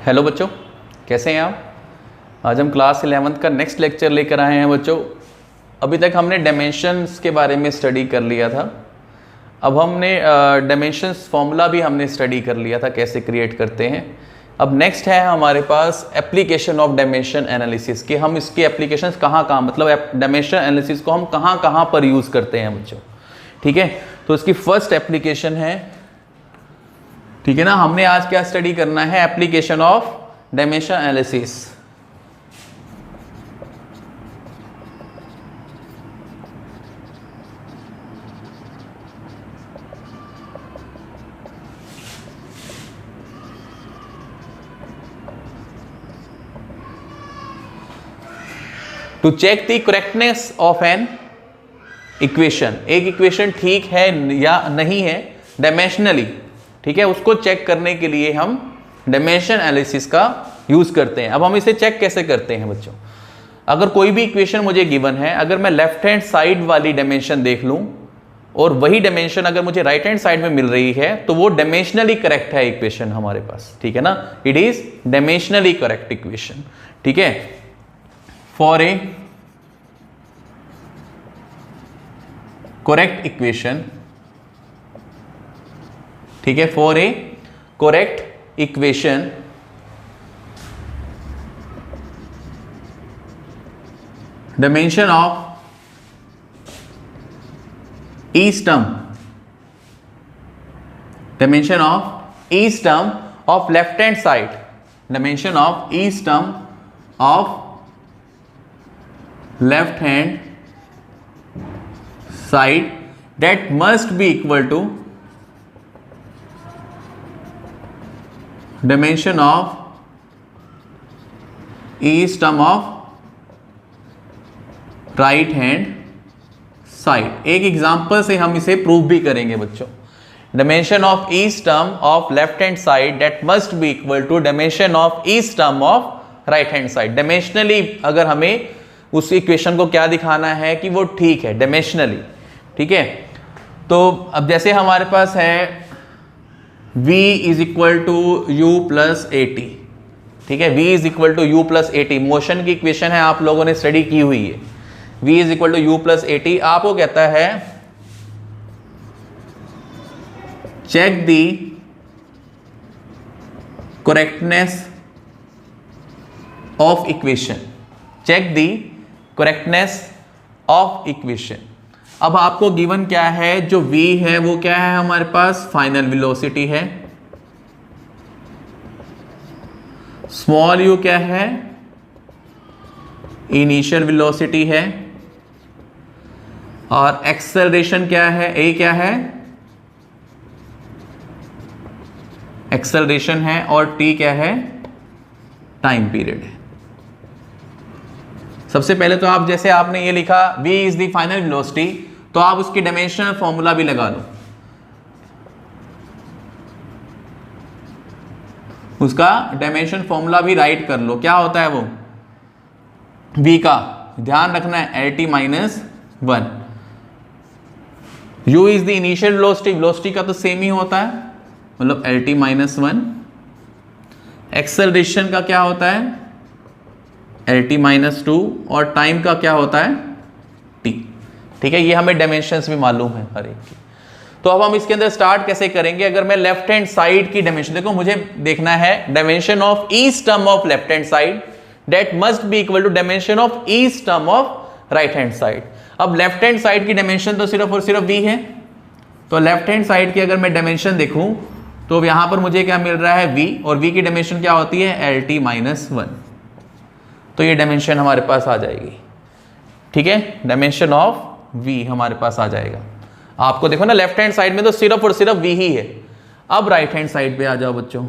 Hello बच्चों, कैसे हैं आप। आज हम क्लास 11th का नेक्स्ट लेक्चर लेकर आए हैं बच्चों। अभी तक हमने डायमेंशंस के बारे में स्टडी कर लिया था। अब हमने डायमेंशंस फॉर्मूला भी हमने स्टडी कर लिया था, कैसे क्रिएट करते हैं। अब नेक्स्ट है हमारे पास एप्लीकेशन ऑफ डायमेंशन एनालिसिस कि हम इसके एप्लीकेशंस कहाँ कहाँ, मतलब डायमेंशन एनालिसिस को हम कहाँ कहाँ पर यूज़ करते हैं बच्चों। ठीक है, तो इसकी फर्स्ट एप्लीकेशन है, ठीक है ना। हमने आज क्या स्टडी करना है, application of dimension analysis. To check the correctness of an equation, एक इक्वेशन ठीक है या नहीं है डायमेंशनली, ठीक है, उसको चेक करने के लिए हम डायमेंशन एनालिसिस का यूज करते हैं। अब हम इसे चेक कैसे करते हैं बच्चों। अगर कोई भी इक्वेशन मुझे गिवन है, अगर मैं लेफ्ट हैंड साइड वाली डायमेंशन देख लूं और वही डायमेंशन अगर मुझे राइट हैंड साइड में मिल रही है तो वो डायमेंशनली करेक्ट है इक्वेशन हमारे पास, ठीक है ना। It is dimensionally correct equation, ठीक है। फॉर ए करेक्ट इक्वेशन, ठीक है, for A correct equation dimension of each term, dimension of each term of left hand side, dimension of each term of left hand side that must be equal to dimension of each term of right hand side। एक example से हम इसे prove भी करेंगे बच्चों। dimension of each term of left hand side that must be equal to dimension of each term of right hand side। Dimensionally अगर हमें उस इक्वेशन को क्या दिखाना है कि वो ठीक है डायमेंशनली, ठीक है। तो अब जैसे हमारे पास है v is equal to u plus a t, ठीक है, v is equal to u plus a t motion की इक्वेशन है, आप लोगों ने स्टडी की हुई है। v is equal to u plus a t आपको कहता है check the correctness of equation, check the correctness of equation. अब आपको गिवन क्या है, जो v है वो क्या है हमारे पास, फाइनल वेलोसिटी है। स्मॉल u क्या है, इनिशियल वेलोसिटी है। और एक्सेलरेशन क्या है, a क्या है, एक्सेलरेशन है। और t क्या है, टाइम पीरियड है। सबसे पहले तो आप जैसे आपने ये लिखा v is the final velocity, तो आप उसकी डायमेंशनल फॉर्मूला भी लगा लो, उसका डायमेंशन फॉर्मूला भी राइट कर लो। क्या होता है वो, v का ध्यान रखना है L T minus one. u is the initial velocity, velocity का तो सेम ही होता है, मतलब L T minus one. Acceleration का क्या होता है, एल टी माइनस टू। और टाइम का क्या होता है, t, ठीक है। ये हमें डायमेंशंस भी मालूम है हर एक की। तो अब हम इसके अंदर स्टार्ट कैसे करेंगे। अगर मैं लेफ्ट हैंड साइड की डायमेंशन, देखो मुझे देखना है dimension of each term of left hand side that must be equal to dimension of each term of right hand side. अब लेफ्ट हैंड साइड की डायमेंशन तो सिर्फ और सिर्फ v है, तो लेफ्ट हैंड साइड की अगर मैं डायमेंशन देखूं तो यहां पर मुझे क्या मिल रहा है, v, और v की डायमेंशन क्या होती है, एल टी माइनस वन। तो ये डायमेंशन हमारे पास आ जाएगी, ठीक है, डायमेंशन ऑफ v हमारे पास आ जाएगा। आपको देखो ना लेफ्ट हैंड साइड में तो सिर्फ और सिर्फ v ही है। अब राइट हैंड साइड पे आ जाओ बच्चों।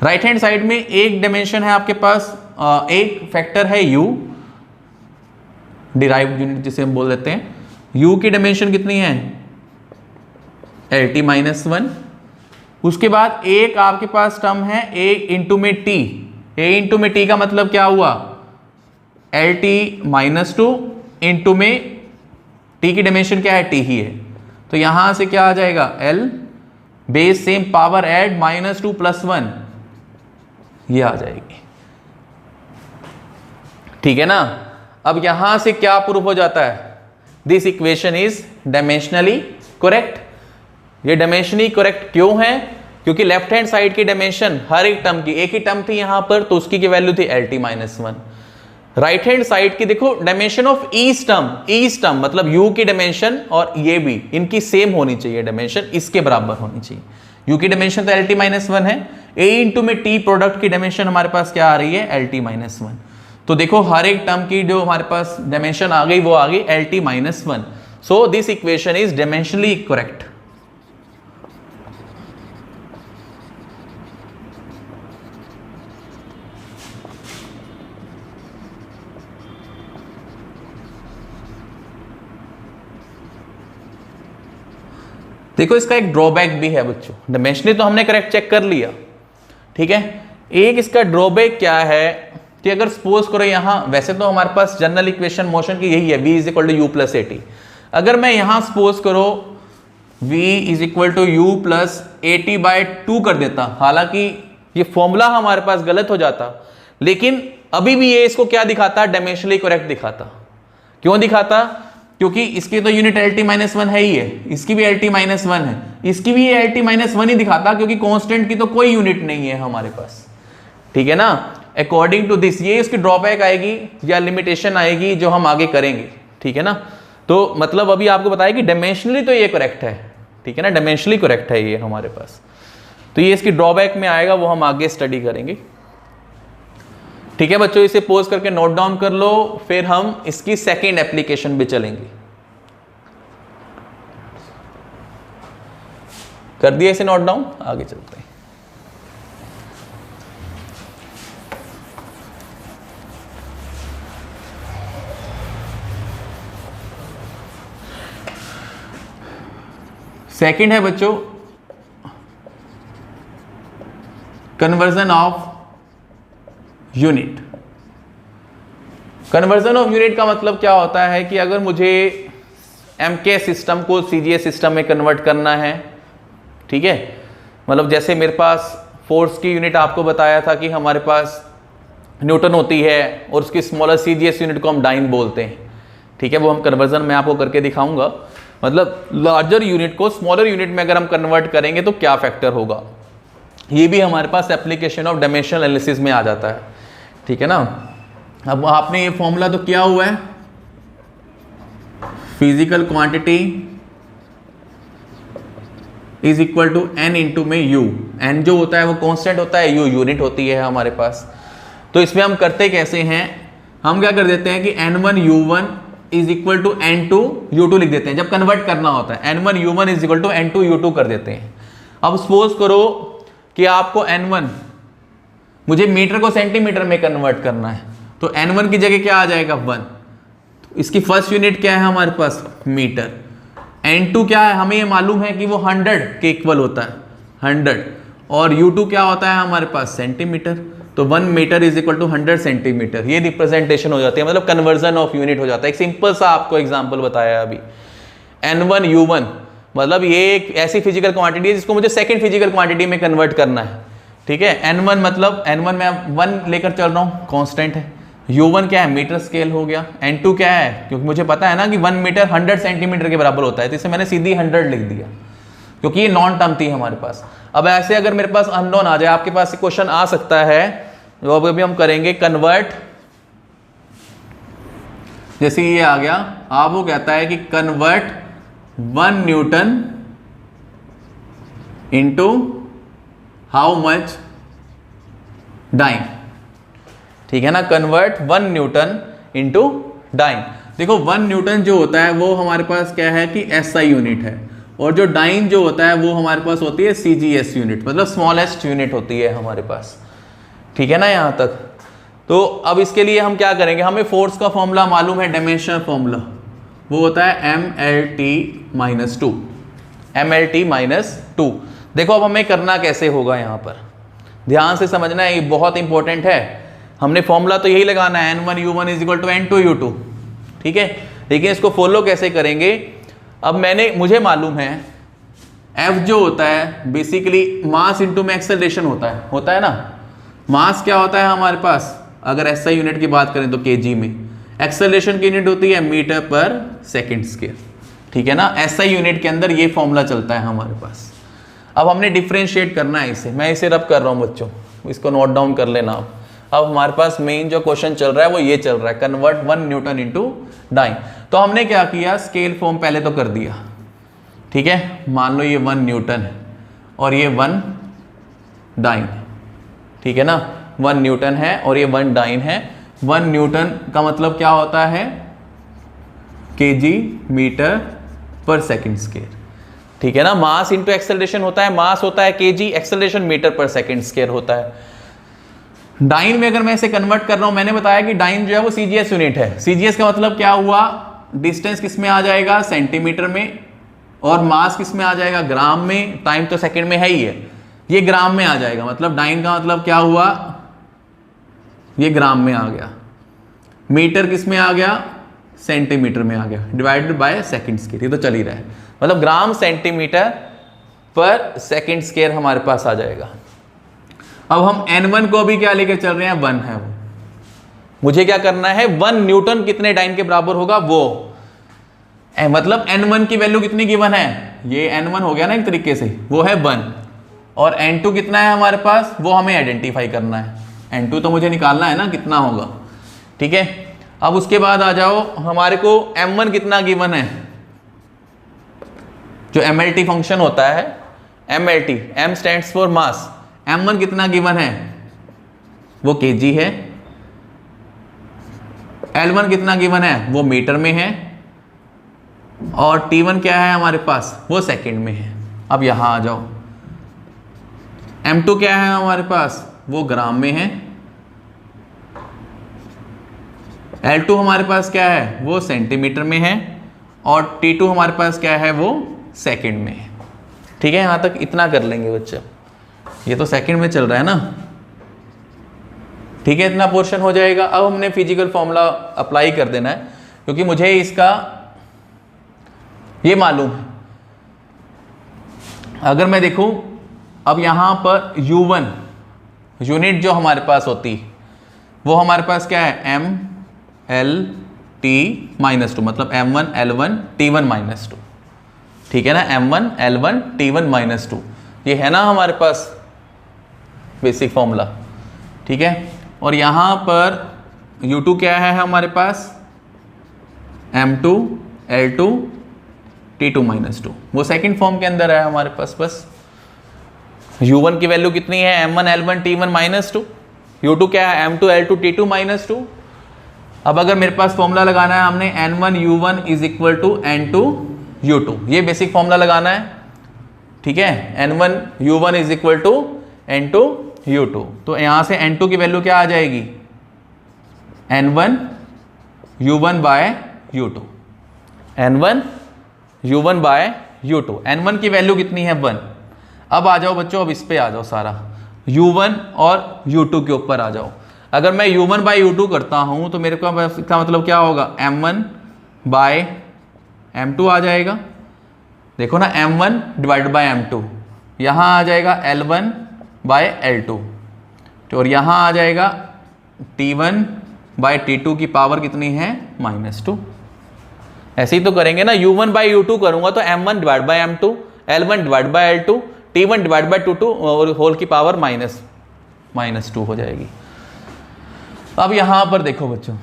राइट हैंड साइड में एक डायमेंशन है आपके पास, एक फैक्टर है u, डिराइव्ड यूनिट जिसे हम बोल देते हैं। u की डायमेंशन कितनी है, एल टी माइनस वन। उसके बाद एक आपके पास टर्म है a इंटू में t, a इंटू में t का मतलब क्या हुआ, L T minus two into में t की डायमेंशन क्या है, t ही है, तो यहां से क्या आ जाएगा, l base same power add -2 + 1, ये आ जाएगी। ठीक है ना। अब यहां से क्या प्रूफ हो जाता है, this equation is dimensionally correct. ये डायमेंशनली करेक्ट क्यों है, क्योंकि लेफ्ट हैंड साइड की डायमेंशन हर एक टर्म की, एक ही टर्म थी यहां पर तो उसकी वैल्यू थी LT-1। राइट हैंड साइड की देखो डायमेंशन ऑफ ईच टर्म मतलब u की डायमेंशन और ये भी इनकी सेम होनी चाहिए, डायमेंशन इसके बराबर होनी चाहिए। u की डायमेंशन तो LT-1 है, a इंटू में t प्रोडक्ट की डायमेंशन हमारे पास क्या आ रही है, LT-1। तो देखो हर एक टर्म की जो हमारे पास डायमेंशन आ गई वो आ गई LT-1। So this equation is dimensionally correct. देखो इसका एक ड्रॉबैक भी है बच्चों, डायमेंशनली तो हमने करेक्ट चेक कर लिया, ठीक है। एक इसका ड्रॉबैक क्या है कि अगर सपोज करो यहां, वैसे तो हमारे पास जनरल इक्वेशन मोशन की यही है, v = u + at। अगर मैं यहां सपोज करो v = u + at/2 कर देता, हालांकि ये फॉर्मूला हमारे पास गलत हो जाता, लेकिन अभी भी ये इसको क्या दिखाता, डायमेंशनली करेक्ट दिखाता। क्यों दिखाता, क्योंकि इसकी तो यूनिट LT-1 है ही है, इसकी भी LT-1 है, इसकी भी ये LT-1 ही दिखाता, क्योंकि कांस्टेंट की तो कोई यूनिट नहीं है हमारे पास। ठीक है ना। अकॉर्डिंग टू दिस ये इसकी ड्रॉबैक आएगी या लिमिटेशन आएगी जो हम आगे करेंगे। ठीक है ना। तो मतलब अभी आपको बताया कि डायमेंशनली तो ये करेक्ट है, ठीक है ना, डायमेंशनली करेक्ट है ये हमारे पास। तो ये इसकी ड्रॉबैक में आएगा, वो हम आगे स्टडी करेंगे। ठीक है बच्चों, इसे पोज करके नोट डाउन कर लो, फिर हम इसकी सेकंड एप्लीकेशन भी चलेंगे। कर दिया इसे नोट डाउन, आगे चलते हैं। सेकंड है बच्चों conversion of unit. Conversion of unit का मतलब क्या होता है कि अगर मुझे MK सिस्टम को CGS सिस्टम में कन्वर्ट करना है, ठीक है, मतलब जैसे मेरे पास फोर्स की यूनिट आपको बताया था कि हमारे पास न्यूटन होती है और उसकी स्मॉलर CGS यूनिट को हम डाइन बोलते हैं। ठीक है, वो हम कन्वर्जन में आपको करके दिखाऊंगा। मतलब लार्जर यूनिट को स्मॉलर यूनिट में अगर हम कन्वर्ट करेंगे तो क्या फैक्टर होगा, ये भी हमारे पास एप्लीकेशन ऑफ डायमेंशनल एनालिसिस में आ जाता है। ठीक है ना। अब आपने ये फॉर्मूला तो किया हुआ है, physical quantity is equal to n into में u। n जो होता है वो कांस्टेंट होता है, u यूनिट होती है हमारे पास। तो इसमें हम करते कैसे हैं, हम क्या कर देते हैं कि n1 u1 is equal to n2 u2 लिख देते हैं। जब कन्वर्ट करना होता है n1 u1 is equal to n2 u2 कर देते हैं। अब सपोज करो कि आपको n1, मुझे मीटर को सेंटीमीटर में कन्वर्ट करना है, तो n1 की जगह क्या आ जाएगा 1। तो इसकी फर्स्ट यूनिट क्या है हमारे पास, मीटर। n2 क्या है, हमें ये मालूम है कि वो 100 के इक्वल होता है, 100। और u2 क्या होता है हमारे पास, सेंटीमीटर। तो 1 metre is equal to 100 centimetre. ये रिप्रेजेंटेशन हो जाती है, मतलब कन्वर्जन ऑफ यूनिट हो जाता है। एक सिंपल सा आपको एग्जांपल बताया अभी, n1 u1 मतलब ये एक ऐसी फिजिकल क्वांटिटी है जिसको मुझे सेकंड फिजिकल क्वांटिटी में कन्वर्ट करना है। ठीक है, n1 मतलब n1 में 1 लेकर चल रहा हूँ, कांस्टेंट है। u1 क्या है, मीटर स्केल हो गया। n2 क्या है, क्योंकि मुझे पता है ना कि 1 मीटर 100 सेंटीमीटर के बराबर होता है, तो इसे मैंने सीधी 100 लिख दिया क्योंकि ये नॉन टर्म थी हमारे पास। अब ऐसे अगर मेरे पास अननोन आ जाए, आपके पास क्वेश्चन आ सकता है, वो अभी हम करेंगे कन्वर्ट। जैसे ये आ गया, आप वो कहता है कि convert 1 newton into how much dyne. ठीक है ना, कन्वर्ट 1 न्यूटन इंटू डाइन। देखो 1 न्यूटन जो होता है वो हमारे पास क्या है कि SI यूनिट है, और जो डाइन जो होता है वो हमारे पास होती है CGS यूनिट, मतलब स्मॉलेस्ट यूनिट होती है हमारे पास। ठीक है ना यहां तक। तो अब इसके लिए हम क्या करेंगे, हमें फोर्स का फॉर्मूला मालूम है, डायमेंशन फॉर्मूला, वो होता है MLT-2। MLT-2। देखो अब हमें करना कैसे होगा, यहां पर ध्यान से समझना है, ये बहुत इंपॉर्टेंट है। हमने फॉर्मूला तो यही लगाना है, n1 u1 is equal to n2 u2। ठीक है, लेकिन इसको फॉलो कैसे करेंगे, अब मुझे मालूम है F जो होता है बेसिकली मास इंटू में एक्सेलरेशन होता है ना। मास क्या होता है हमारे पास, अगर SI यूनिट की बात करें तो kg में, एक्सेलरेशन की यूनिट होती है मीटर पर सेकेंड स्क्वायर, ठीक है ना। SI यूनिट के अंदर ये फॉर्मूला चलता है हमारे पास। अब हमने डिफ्रेंशिएट करना है इसे, मैं इसे रब कर रहा हूँ बच्चों, इसको नोट डाउन कर लेना आप। अब हमारे पास मेन जो क्वेश्चन चल रहा है वो ये चल रहा है, कन्वर्ट 1 न्यूटन इनटू डाइन। तो हमने क्या किया, स्केल फॉर्म पहले तो कर दिया, ठीक है। मान लो ये 1 न्यूटन है और ये 1 डाइन है, ठीक है ना। 1 न्यूटन है और ये 1 डाइन है। 1 न्यूटन का मतलब क्या होता है, kg मीटर पर सेकेंड स्क्वायर, ठीक है ना। मास इंटू एक्सेलरेशन होता है, मास होता है kg, एक्सेलरेशन मीटर पर सेकेंड स्क्वायर होता है। डाइन में अगर मैं इसे कन्वर्ट कर रहा हूं, मैंने बताया कि डाइन जो है वो CGS यूनिट है। CGS का मतलब क्या हुआ, डिस्टेंस किस में आ जाएगा, सेंटीमीटर में, और मास किस में आ जाएगा, ग्राम में। टाइम तो सेकंड में है ही है, ये ग्राम में आ जाएगा। मतलब डाइन का मतलब क्या हुआ, ये ग्राम में आ गया। मीटर किस में आ गया, सेंटीमीटर में आ गया, डिवाइडेड बाय सेकंड स्क्वायर, ये तो चल ही रहा है। मतलब ग्राम सेंटीमीटर पर सेकंड स्क्वायर हमारे पास आ जाएगा। अब हम N1 को भी क्या लेके चल रहे हैं, 1 है वो। मुझे क्या करना है, 1 न्यूटन कितने डाइन के बराबर होगा वो, मतलब N1 की वैल्यू कितनी गिवन है, ये N1 हो गया ना एक तरीके से, वो है 1। और N2 कितना है हमारे पास, वो हमें आइडेंटिफाई करना है। N2 तो मुझे निकालना है ना कितना होगा, ठीक है। अब उसके बाद आ जाओ, हमारे को M1 कितना गिवन है, जो MLT फंक्शन होता है, MLT, M stands for mass. M1 कितना गिवन है, वो kg है। L1 कितना गिवन है, वो मीटर में है। और T1 क्या है हमारे पास, वो सेकंड में है। अब यहां आ जाओ, M2 क्या है हमारे पास, वो ग्राम में है। L2 हमारे पास क्या है, वो सेंटीमीटर में है। और T2 हमारे पास क्या है, वो सेकंड में है, ठीक है। यहां तक इतना कर लेंगे बच्चे, ये तो सेकंड में चल रहा है ना, ठीक है। इतना पोर्शन हो जाएगा। अब हमने फिजिकल फॉर्मूला अप्लाई कर देना है, क्योंकि मुझे इसका ये मालूम है। अगर मैं देखूं, अब यहां पर U1 यूनिट जो हमारे पास होती वो हमारे पास क्या है, M(L(T)-2, मतलब M1 L1 T1-2, ठीक है ना। M1 L1 T1-2, ये है ना हमारे पास बेसिक फॉर्मूला, ठीक है। और यहां पर U2 क्या है हमारे पास, M2 L2 T2-2, वो सेकंड फॉर्म के अंदर है हमारे पास। बस U1 की वैल्यू कितनी है, M1 L1 T1-2, U2 क्या है, M2 L2 T2-2। अब अगर मेरे पास फॉर्मूला लगाना है, हमने N1 U1 = N2 U2, ये बेसिक फॉर्मूला लगाना है, ठीक है। N1 U1 = N2 U2, तो यहां से N2 की वैल्यू क्या आ जाएगी, N1 U1 by U2, N1 U1 by U2। N1 की वैल्यू कितनी है, 1। अब आ जाओ बच्चों, अब इस पे आ जाओ, सारा U1 और U2 के ऊपर आ जाओ। अगर मैं U1 by U2 करता हूं तो मेरे को इसका मतलब क्या होगा, M1 by M2 आ जाएगा। देखो ना, M1 डिवाइड बाय M2, यहां आ जाएगा L1 by L2, और यहां आ जाएगा T1 by T2 की पावर कितनी है, -2। ऐसे ही तो करेंगे ना, U1 by U2 करूंगा तो M1 divide by M2, L1 divide by L2, T1 divide by 2 और होल की पावर -2 हो जाएगी। अब यहां पर देखो बच्चों,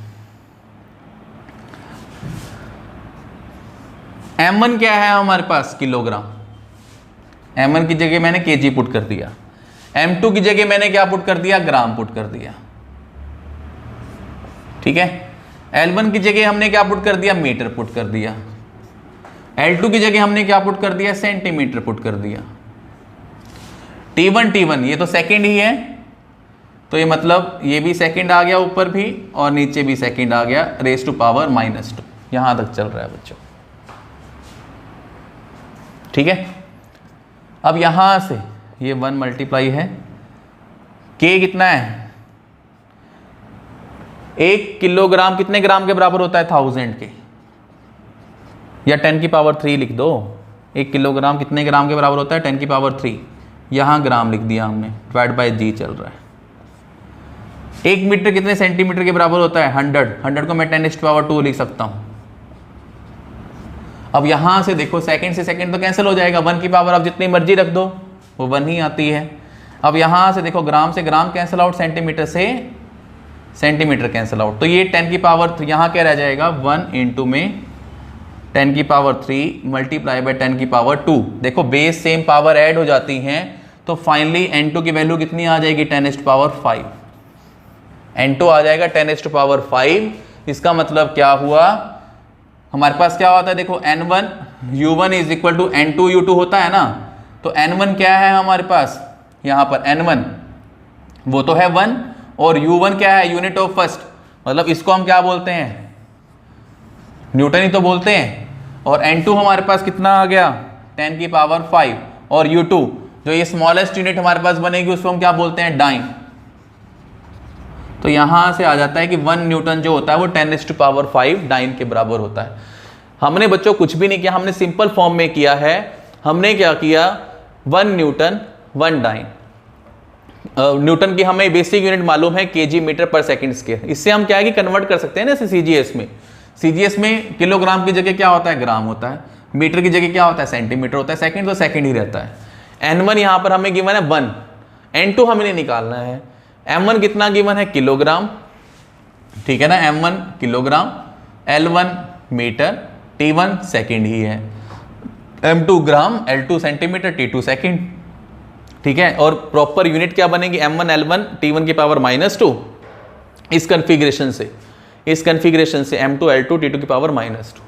M1 क्या है हमारे पास, किलोग्राम। M1 की जगह मैंने kg पुट कर दिया, M2 की जगह मैंने क्या पुट कर दिया, ग्राम पुट कर दिया, ठीक है। L1 की जगह हमने क्या पुट कर दिया, मीटर पुट कर दिया। L2 की जगह हमने क्या पुट कर दिया, सेंटीमीटर पुट कर दिया। T1 ये तो सेकंड ही है, तो ये मतलब ये भी सेकंड आ गया ऊपर भी, और नीचे भी सेकंड आ गया, रेज़ टू पावर -2। यहां तक चल रहा है बच्चों, ठीक है। अब यहां से ये 1 मल्टीप्लाई है, K कितना है, 1 किलोग्राम कितने ग्राम के बराबर होता है, 1000 के, या 10 की पावर 3 लिख दो, 1 किलोग्राम कितने ग्राम के बराबर होता है? 10 की पावर 3। यहाँ ग्राम लिख दिया हमने, डिवाइड बाय जी चल रहा है। 1 मीटर कितने सेंटीमीटर के बराबर होता है? 100 को मैं 10 की पावर 2 लिख सकता हूँ। अब यहाँ से देखो, सेकंड से सेकंड तो कैंसिल हो जाएगा, 1 की पावर आप जितनी मर्जी रख दो वो 1 ही आती है। अब यहाँ से देखो, ग्राम से ग्राम कैंसिल आउट, सेंटीमीटर से सेंटीमीटर कैंसिल आउट, तो ये 10 की पावर 3 यहाँ क्या रह जाएगा? 1 इंटू में 10 की पावर 3 मल्टीप्लाई बाय 10 की पावर 2। देखो बेस सेम पावर ऐड हो जाती हैं, तो फाइनली n2 की वैल्यू कितनी आ जाएगी? 10 की पावर 5। n2 आ जाएगा 10 की पावर 5। इसका मतलब क्या हुआ? हमारे पास क्या होता है? देखो n1 u1 is equal to n2 u2 होता है ना। तो n1 क्या है हमारे पास? यहाँ पर n1 वो तो है 1, और u1 क्या है? यूनिट ऑफ फर्स्ट, मतलब इसको हम क्या बोलते हैं? न्यूटन ही तो बोलते हैं। और n2 हमारे पास कितना आ गया? 10 की पावर 5। और u2 जो ये स्मॉलेस्ट यूनिट हमारे पास बनेगी उसको हम क्या बोलते हैं? डाइन। तो यहां से आ जाता है कि 1 न्यूटन जो होता है वो 10 की पावर 5 डाइन के बराबर होता है। हमने बच्चों कुछ भी नहीं किया, हमने सिंपल फॉर्म में किया है। हमने क्या किया? 1 न्यूटन 1 डाइन। न्यूटन की हमें बेसिक यूनिट मालूम है केजी मीटर पर सेकंड स्क्वायर। इससे हम क्या है कि कन्वर्ट कर सकते हैं ना सीजीएस में। सीजीएस में किलोग्राम की जगह क्या होता है? ग्राम होता है। मीटर की जगह क्या होता है? सेंटीमीटर होता है। सेकंड तो सेकंड ही रहता है। n1 यहाँ पर हमें गिवन है 1, n2 हमें निकालना है। m1 कितना गिवन है? किलोग्राम, ठीक है ना। m1 kilogram, l1 metre, t1 second ही है, m2 ग्राम, l2 सेंटीमीटर, t2 सेकंड, ठीक है। और प्रॉपर यूनिट क्या बनेगी? m1 l1 t1 की पावर -2। इस कन्फिग्रेशन से m2 l2 t2 की पावर -2।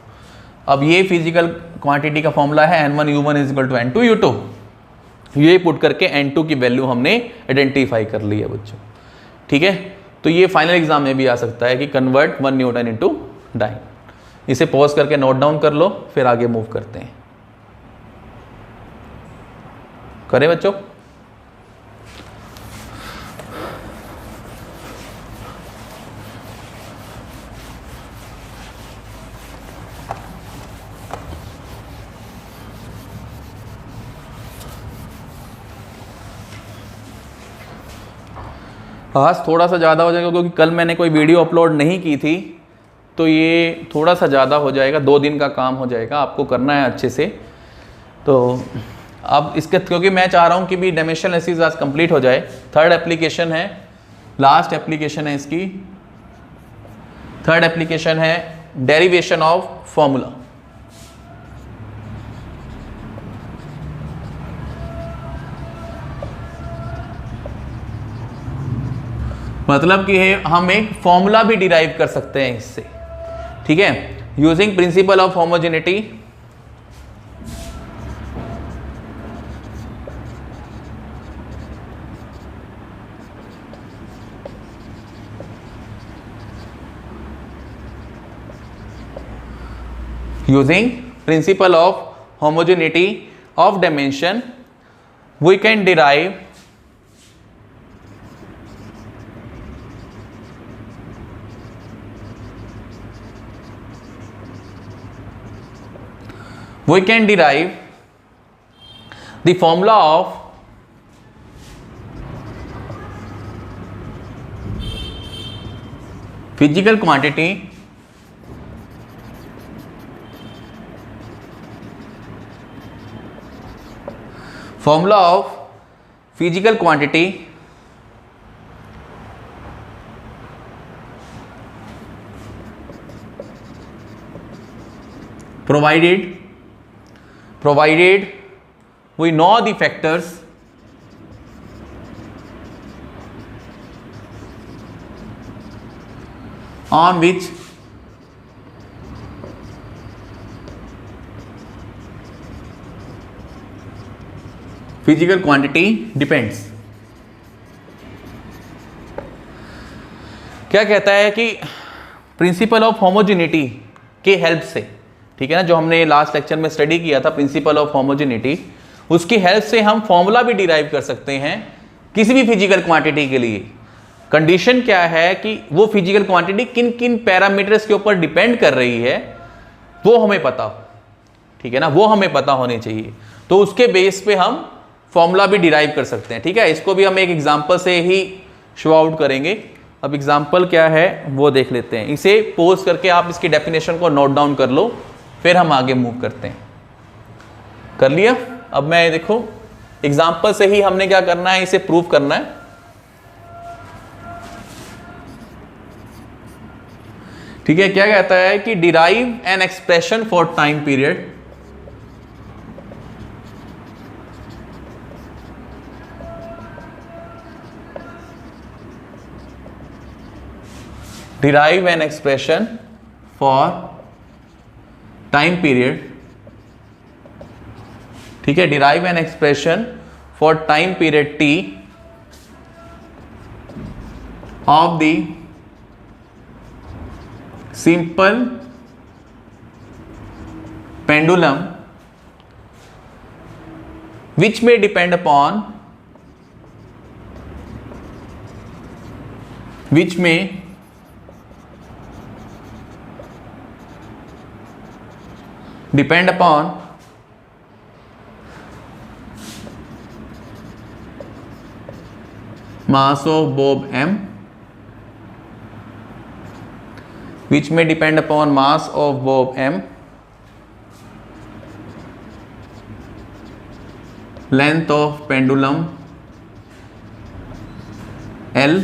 अब ये फिजिकल क्वांटिटी का फॉर्मूला है n1 u1 is equal to n2 u2। ये पुट करके n2 की वैल्यू हमने आइडेंटिफाई कर ली है बच्चों, ठीक है। तो ये फाइनल एग्जाम में भी आ सकता है कि कन्वर्ट 1 न्यूटन इनटू डाइन। इसे पॉज करके नोट डाउन कर लो, फिर आगे मूव करते हैं। करें बच्चों? आज थोड़ा सा ज़्यादा हो जाएगा क्योंकि कल मैंने कोई वीडियो अपलोड नहीं की थी, तो ये थोड़ा सा ज़्यादा हो जाएगा। 2 दिन का काम हो जाएगा, आपको करना है अच्छे से। तो अब इसके, क्योंकि मैं चाह रहा हूँ कि भी डायमेंशनल एनालिसिस आज कंप्लीट हो जाए। 3rd एप्लीकेशन है, लास्ट एप्लीकेशन है इसकी। 3rd एप्लीकेशन है डेरिवेशन ऑफ फॉर्मूला। मतलब कि हम एक फॉर्मूला भी डिराइव कर सकते हैं इससे, ठीक है, using principle of homogeneity. Using principle of homogeneity of dimension, we can derive the formula of physical quantity provided we know the factors on which physical quantity depends। क्या कहता है कि प्रिंसिपल ऑफ होमोजेनिटी के help से, ठीक है ना, जो हमने लास्ट लेक्चर में स्टडी किया था प्रिंसिपल ऑफ होमोजेनिटी, उसकी हेल्प से हम फॉर्मूला भी डिराइव कर सकते हैं किसी भी फिजिकल क्वांटिटी के लिए। कंडीशन क्या है कि वो फिजिकल क्वांटिटी किन किन पैरामीटर्स के ऊपर डिपेंड कर रही है वो हमें पता हो, ठीक है ना, वो हमें पता होनी चाहिए। तो उसके बेस पे हम फॉर्मूला भी डिराइव कर सकते हैं, ठीक है। इसको भी हम एक एग्जांपल से ही शो आउट करेंगे। अब एग्जांपल क्या है वो देख लेते हैं। इसे पोज करके आप इसकी डेफिनेशन को नोट डाउन कर लो, फिर हम आगे मूव करते हैं। कर लिया? अब मैं देखो एग्जांपल से ही हमने क्या करना है, इसे प्रूव करना है। ठीक है, क्या कहता है कि derive an expression for time period derive an expression for time period, ठीक है, derive an expression for time period t of the simple pendulum which may depend upon mass of bob m, which may depend upon mass of bob m, length of pendulum l,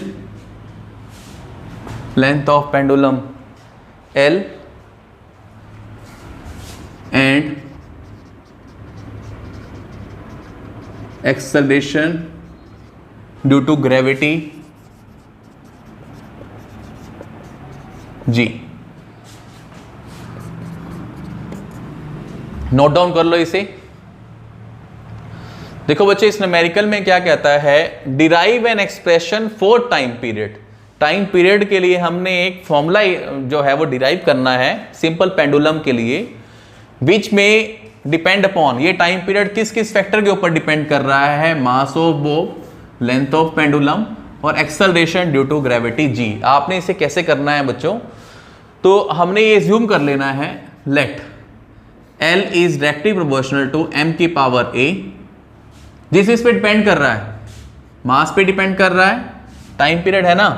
length of pendulum l, and acceleration due to gravity g। Note down कर लो इसे। देखो बच्चे, इस numerical में क्या कहता है, derive an expression for time period. Time period के लिए हमने एक फॉर्मूला जो है वो डिराइव करना है सिंपल पेंडुलम के लिए, विच में डिपेंड अपॉन, ये टाइम पीरियड किस किस फैक्टर के ऊपर डिपेंड कर रहा है, mass of Bob, length of pendulum और acceleration due to gravity G. आपने इसे कैसे करना है बच्चों, तो हमने ये ज्यूम कर लेना है, let L is directly proportional to m की पावर a। जिस इस पे डिपेंड कर रहा है, मास पे डिपेंड कर रहा है, टाइम पीरियड है ना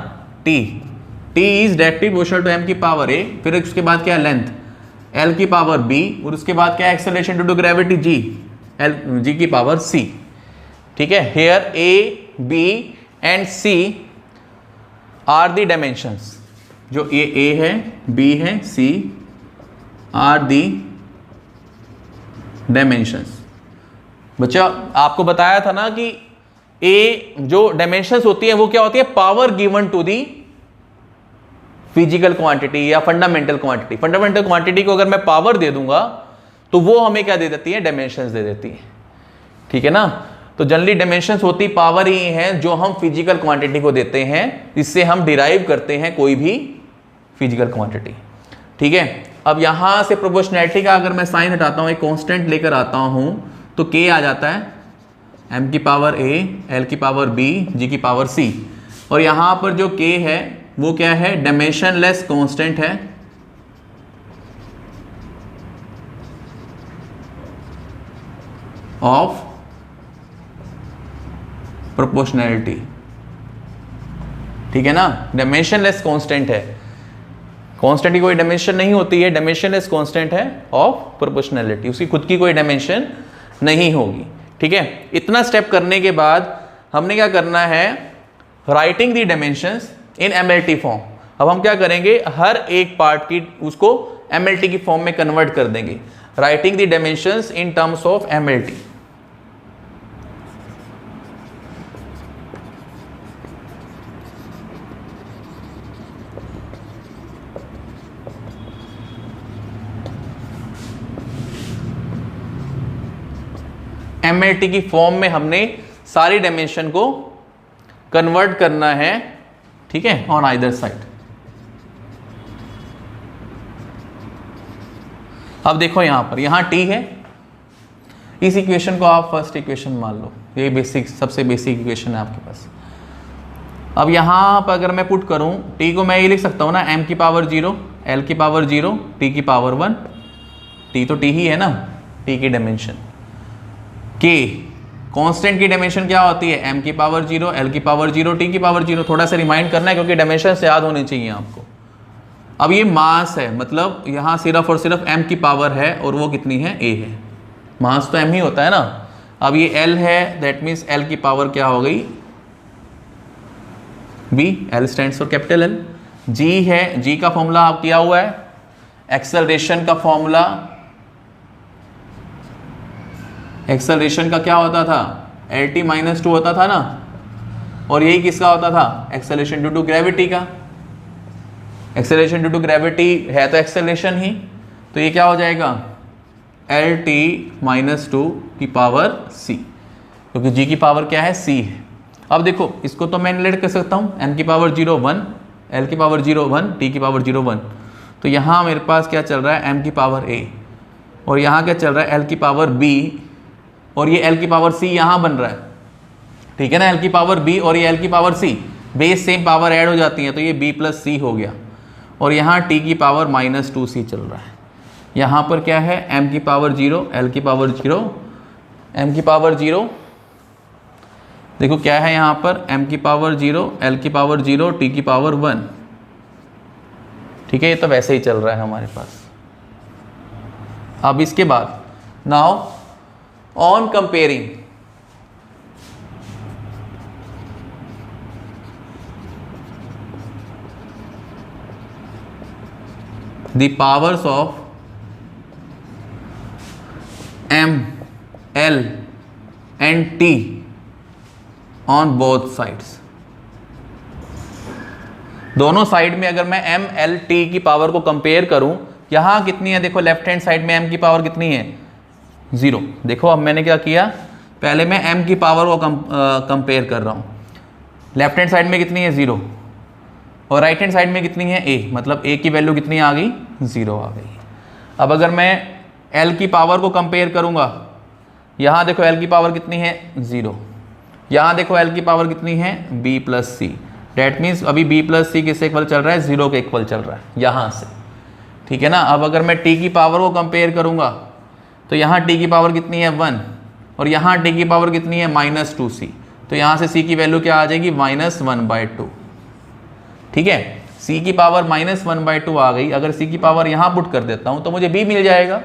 t is directly proportional to m की पावर a, फिर उसके बाद क्या है लेंथ L की पावर b, और उसके बाद क्या है acceleration due to gravity g, g की पावर c। ठीक है, here a b and c are the dimensions, जो ये a है, b है, c आर दी डायमेंशंस। बच्चा आपको बताया था ना कि a जो डायमेंशंस होती है वो क्या होती है, power given to the physical quantity या फंडामेंटल क्वांटिटी। फंडामेंटल क्वांटिटी को अगर मैं पावर दे दूंगा तो वो हमें क्या दे देती है, डायमेंशंस दे देती है। ठीक है ना, तो जनरली डायमेंशंस होती पावर ही है जो हम फिजिकल क्वांटिटी को देते हैं, इससे हम डिराइव करते हैं कोई भी फिजिकल क्वांटिटी। ठीक है, अब यहां से प्रोपोर्शनैलिटी का अगर मैं साइन हटाता हूं, एक कांस्टेंट लेकर आता हूं, तो k आ जाता है m की पावर a, l की पावर b, g की पावर c। और यहां पर जो k है वो क्या है, डायमेंशनलेस कांस्टेंट है, ऑफ प्रोपोर्शनैलिटी। ठीक है ना, डायमेंशनलेस कांस्टेंट है, कांस्टेंट की कोई डायमेंशन नहीं होती है, डायमेंशनलेस कांस्टेंट है ऑफ प्रोपोर्शनैलिटी, उसकी खुद की कोई डायमेंशन नहीं होगी। ठीक है, इतना स्टेप करने के बाद हमने क्या करना है, writing the dimensions in MLT form. अब हम क्या करेंगे, हर एक पार्ट की उसको एमएलटी की फॉर्म में कन्वर्ट कर देंगे, writing the dimensions in terms of MLT. MLT की फॉर्म में हमने सारी डायमेंशन को कन्वर्ट करना है। ठीक है, ऑन आइदर साइड। अब देखो यहां पर, यहां t है, इस इक्वेशन को आप फर्स्ट इक्वेशन मान लो, ये बेसिक, सबसे बेसिक इक्वेशन है आपके पास। अब यहां पर अगर मैं पुट करूं t को, मैं ये लिख सकता हूं ना, m की पावर 0, l की पावर 0, t की पावर 1, t तो t ही है ना, टी की डायमेंशन। के कांस्टेंट की डायमेंशन क्या होती है, m की पावर 0, l की पावर 0, t की पावर 0। थोड़ा सा रिमाइंड करना है क्योंकि डायमेंशन से याद होने चाहिए आपको। अब ये मास है, मतलब यहाँ सिर्फ और सिर्फ m की पावर है और वो कितनी है, a है। मास तो m ही होता है ना। अब ये l है, दैट मीन्स l की पावर क्या हो गई, b। l stands for capital L। g है, g का फॉर्मूला आप किया हुआ है, एक्सेलरेशन का फॉर्मूला, एक्सेलरेशन का क्या होता था, LT-2 होता था ना। और यही किसका होता था, एक्सेलरेशन ड्यू टू ग्रेविटी का। एक्सेलरेशन ड्यू टू ग्रेविटी है तो एक्सेलरेशन ही, तो ये क्या हो जाएगा, LT-2 की पावर c, क्योंकि g की पावर क्या है, c है। अब देखो इसको तो मैं रिलेट कर सकता हूँ, m की पावर 0 1, l की पावर 0 1, t की पावर 0 1। तो यहाँ मेरे पास क्या चल रहा है, m की पावर a, और यहाँ क्या चल रहा है, l की पावर b, और ये l की पावर c यहाँ बन रहा है, ठीक है ना। l की पावर b और ये l की power c, base same power add हो जाती है, तो ये b प्लस c हो गया। और यहाँ t की पावर -2c चल रहा है। यहाँ पर क्या है, m की पावर 0, l की पावर 0, m की पावर 0, देखो क्या है यहाँ पर, m की पावर 0, l की पावर 0, t की पावर 1, ठीक है। ये तो वैसे ही चल रहा है हमारे पास। अब इसके बाद now on comparing the powers of m, l and t on both sides। दोनों साइड में अगर मैं m, l, t की पावर को कंपेयर करूं, यहां कितनी है, देखो लेफ्ट हैंड साइड में m की पावर कितनी है, 0। देखो अब मैंने क्या किया, पहले मैं m की पावर को कंपेयर कर रहा हूं। लेफ्ट हैंड साइड में कितनी है, 0, और राइट हैंड साइड में कितनी है, a, मतलब a की वैल्यू कितनी आ गई, 0 आ गई। अब अगर मैं l की पावर को कंपेयर करूंगा, यहाँ देखो l की पावर कितनी है, 0, यहाँ देखो l की पावर कितनी है, b plus c. That means अभी b प्लस सी किससे इक्वल चल रहा है, 0 के इक्वल चल रहा है यहाँ से, ठीक है ना। अब अगर मैं t की पावर को कंपेयर करूंगा, तो यहाँ t की पावर कितनी है, 1, और यहाँ t की पावर कितनी है, -2c। तो यहाँ से c की वैल्यू क्या आ जाएगी, -1/2, ठीक है। c की पावर -1/2 आ गई। अगर c की पावर यहाँ पुट कर देता हूँ तो मुझे b मिल जाएगा,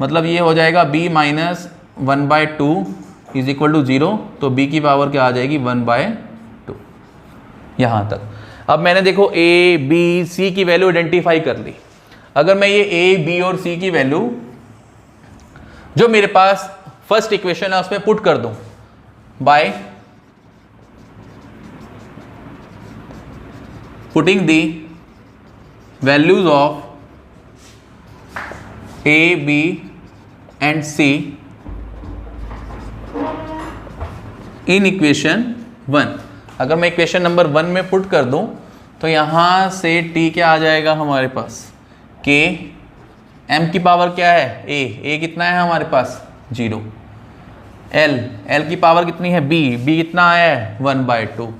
मतलब ये हो जाएगा b -1/2 इज इक्वल टू 0। तो b की पावर क्या आ जाएगी, 1/2, यहाँ तक। अब मैंने देखो a, b, c की वैल्यू आइडेंटिफाई कर ली। अगर मैं ये a, b और c की वैल्यू जो मेरे पास फर्स्ट इक्वेशन है उसमें पुट कर दूं bye putting the values of a, b and c in equation 1। अगर मैं इक्वेशन नंबर 1 में पुट कर दूं तो यहाँ से t क्या आ जाएगा हमारे पास, k, m की पावर क्या है, a कितना है हमारे पास, 0, l की पावर कितनी है, b कितना आया है, 1/2,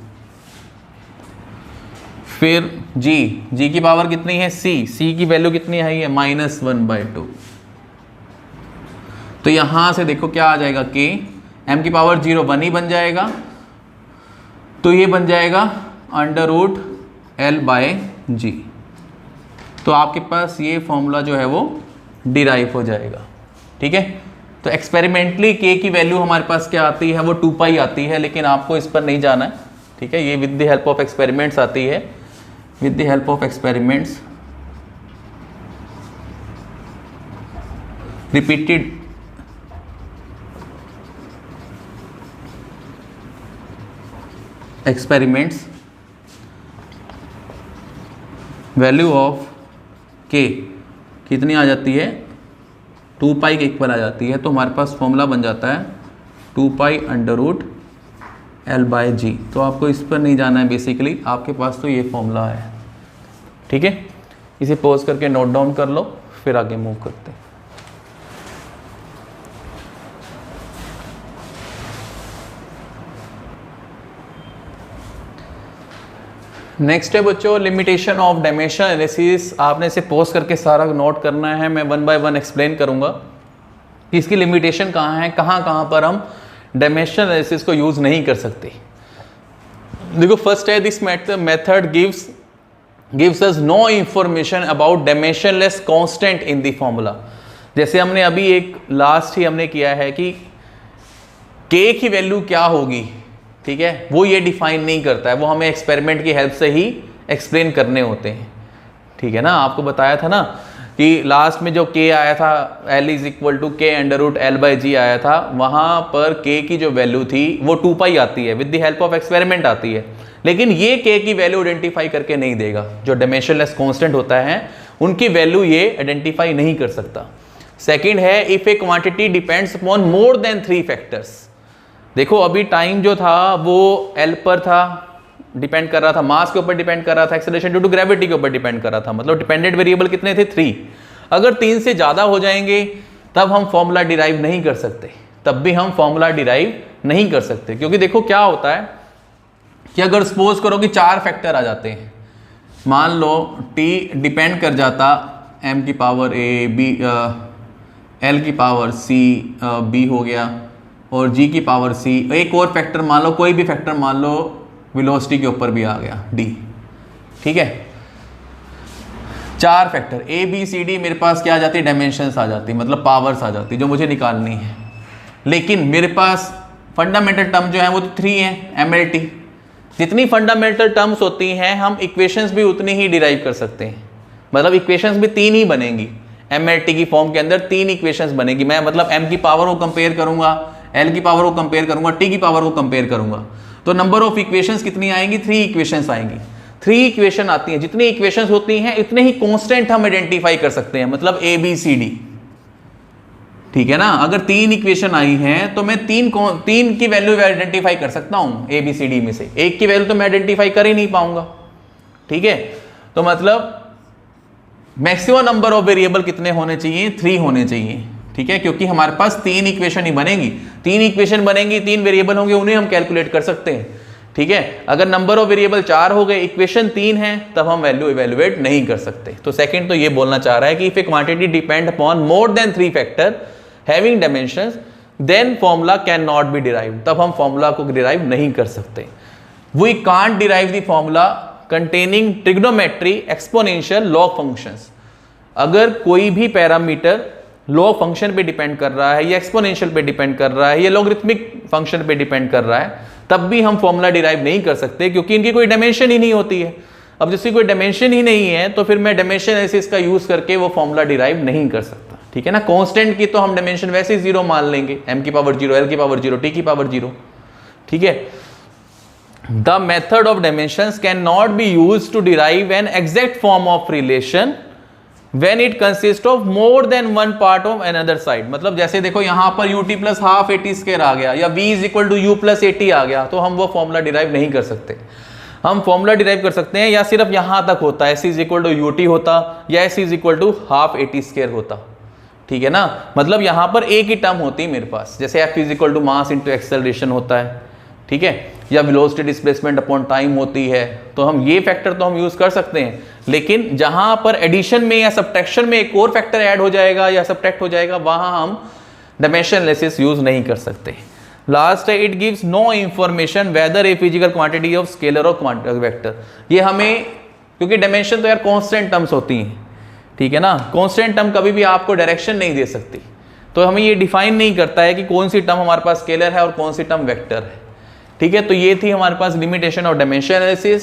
फिर g की पावर कितनी है, c की वैल्यू कितनी आई है, -1/2। तो यहां से देखो क्या आ जाएगा, k, m की पावर 0 1 ही बन जाएगा, तो ये बन जाएगा √L/g। तो आपके पास ये फॉर्मूला जो है वो डिराइव हो जाएगा, ठीक है। तो एक्सपेरिमेंटली k की वैल्यू हमारे पास क्या आती है, वो 2π आती है, लेकिन आपको इस पर नहीं जाना है, ठीक है। ये with the help of experiments आती है, with the help of experiments, repeated experiments, value of k कितनी आ जाती है, 2π के इक्वल आ जाती है। तो हमारे पास फॉर्मूला बन जाता है 2π√L/g। तो आपको इस पर नहीं जाना है, बेसिकली आपके पास तो ये फॉर्मूला है, ठीक है। इसे पॉज करके नोट डाउन कर लो, फिर आगे मूव करते हैं। नेक्स्ट है बच्चों लिमिटेशन ऑफ डायमेंशन एनालिसिस। आपने इसे पॉज करके सारा नोट करना है, मैं 1 बाय 1 एक्सप्लेन करूंगा। कि इसकी लिमिटेशन कहाँ है, कहाँ कहाँ पर हम डायमेंशन एनालिसिस को यूज नहीं कर सकते। देखो फर्स्ट है, this method gives us know information about dimensionless constant in the formula. जैसे हमने अभी एक लास्ट ही हमने किया है कि k की वैल्यू क्या होगी, ठीक है, वो ये डिफाइन नहीं करता है, वो हमें एक्सपेरिमेंट की हेल्प से ही एक्सप्लेन करने होते हैं, ठीक है ना। आपको बताया था ना कि लास्ट में जो k आया था L is equal to k under root L/G आया था, वहाँ पर k की जो वैल्यू थी वो 2π आती है, with the help of experiment आती है, लेकिन ये k की वैल्यू आइडेंटिफाई करके नहीं देगा। जो डायमेंशनलेस कांस्टेंट होता है उनकी वैल्यू ये आइडेंटिफाई नहीं कर सकता। सेकेंड है, if a quantity depends upon more than 3 factors. देखो अभी टाइम जो था वो L पर था, डिपेंड कर रहा था, मास के ऊपर डिपेंड कर रहा था, एक्सेलरेशन ड्यू टू ग्रेविटी के ऊपर डिपेंड कर रहा था, मतलब डिपेंडेंट वेरिएबल कितने थे, 3। अगर 3 से ज़्यादा हो जाएंगे तब हम फॉर्मूला डिराइव नहीं कर सकते, तब भी हम फॉर्मूला डिराइव नहीं कर सकते, क्योंकि देखो क्या होता है कि अगर सपोज करो कि 4 फैक्टर आ जाते हैं, मान लो T डिपेंड कर जाता m की पावर a b L की पावर c b हो गया और g की पावर c, एक और फैक्टर मान लो, कोई भी फैक्टर मान लो वेलोसिटी के ऊपर भी आ गया d, ठीक है। 4 factor a b c d मेरे पास क्या आ जाती है, डायमेंशंस आ जाती, मतलब पावर्स आ जाती जो मुझे निकालनी है। लेकिन मेरे पास फंडामेंटल टर्म जो है वो तो 3 है, MLT। जितनी फंडामेंटल टर्म्स होती हैं हम इक्वेशंस भी उतनी ही डिराइव कर सकते हैं, मतलब इक्वेशंस भी 3 ही बनेंगी। MLT की फॉर्म के अंदर 3 इक्वेशंस बनेगी। मैं मतलब m की पावर को कंपेयर करूंगा, L की पावर को कंपेयर करूंगा, T की पावर को कंपेयर करूंगा, तो नंबर ऑफ इक्वेशंस कितनी आएंगी, 3 इक्वेशंस आएंगी। 3 इक्वेशन आती हैं, जितनी इक्वेशंस होती हैं इतने ही कांस्टेंट हम आइडेंटिफाई कर सकते हैं, मतलब A B C D, ठीक है ना। अगर 3 इक्वेशन आई हैं तो मैं 3 की वैल्यू आइडेंटिफाई कर सकता हूं A B C D में से, एक की वैल्यू तो मैं आइडेंटिफाई कर ही नहीं पाऊंगा, ठीक है। तो मतलब मैक्सिमम नंबर ऑफ वेरिएबल कितने होने चाहिए, 3 होने चाहिए, ठीक है, क्योंकि हमारे पास 3 इक्वेशन ही बनेंगी। 3 इक्वेशन बनेंगी, 3 वेरिएबल होंगे, उन्हें हम कैलकुलेट कर सकते हैं, ठीक है। अगर नंबर ऑफ वेरिएबल 4 हो गए, इक्वेशन 3 है, तब हम वैल्यू इवेलुएट नहीं कर सकते। तो सेकंड तो ये बोलना चाह रहा है कि if a quantity depend upon more than 3 factor having dimensions then formula can not be derived, तब हम फॉर्मूला को डिराइव नहीं कर सकते। We can't derive the formula containing trigonometry exponential log functions. अगर कोई भी पैरामीटर लॉग फंक्शन पे डिपेंड कर रहा है या एक्सपोनेंशियल पे डिपेंड कर रहा है या लॉगरिथमिक फंक्शन पे डिपेंड कर रहा है, तब भी हम फॉर्मूला डिराइव नहीं कर सकते, क्योंकि इनकी कोई डायमेंशन ही नहीं होती है। अब जिसकी कोई डायमेंशन ही नहीं है तो फिर मैं डायमेंशन एनालिसिस का यूज करके वो फॉर्मूला डिराइव नहीं कर सकता, ठीक है ना। कांस्टेंट की तो हम डायमेंशन वैसे ही 0 मान लेंगे, m की पावर 0, L की पावर 0, T की पावर 0, ठीक है। The method of dimensions can not be used to derive an exact form of relation when it consists of more than one part of another side। मतलब जैसे देखो यहाँ पर ut plus half AT square आ गया या v is equal to u plus AT आ गया, तो हम वो फॉर्मूला डिराइव नहीं कर सकते। हम फॉर्मूला डिराइव कर सकते हैं या सिर्फ यहाँ तक होता है, s is equal to ut होता या s is equal to half AT square होता, ठीक है ना। मतलब यहाँ पर एक ही टर्म होती है मेरे पास, जैसे f is equal to mass into acceleration होता है, ठीक है, या वेलोसिटी डिस्प्लेसमेंट अपॉन टाइम होती है, तो हम ये फैक्टर तो हम यूज कर सकते हैं। लेकिन जहां पर एडिशन में या सब्ट्रैक्शन में एक और फैक्टर ऐड हो जाएगा या सब्ट्रैक्ट हो जाएगा, वहां हम डायमेंशन एनालिसिस यूज नहीं कर सकते। लास्ट है, it gives no information whether a physical quantity of scalar और वेक्टर। ये हमें, क्योंकि डायमेंशन तो यार कांस्टेंट टर्म्स होती हैं, ठीक है ना, कांस्टेंट टर्म कभी भी आपको डायरेक्शन नहीं दे सकती, तो हमें ये डिफाइन नहीं करता है कि कौन सी टर्म हमारे पास स्केलर है और कौन सी टर्म वेक्टर है, ठीक है। तो ये थी हमारे पास लिमिटेशन ऑफ डायमेंशन एनालिसिस।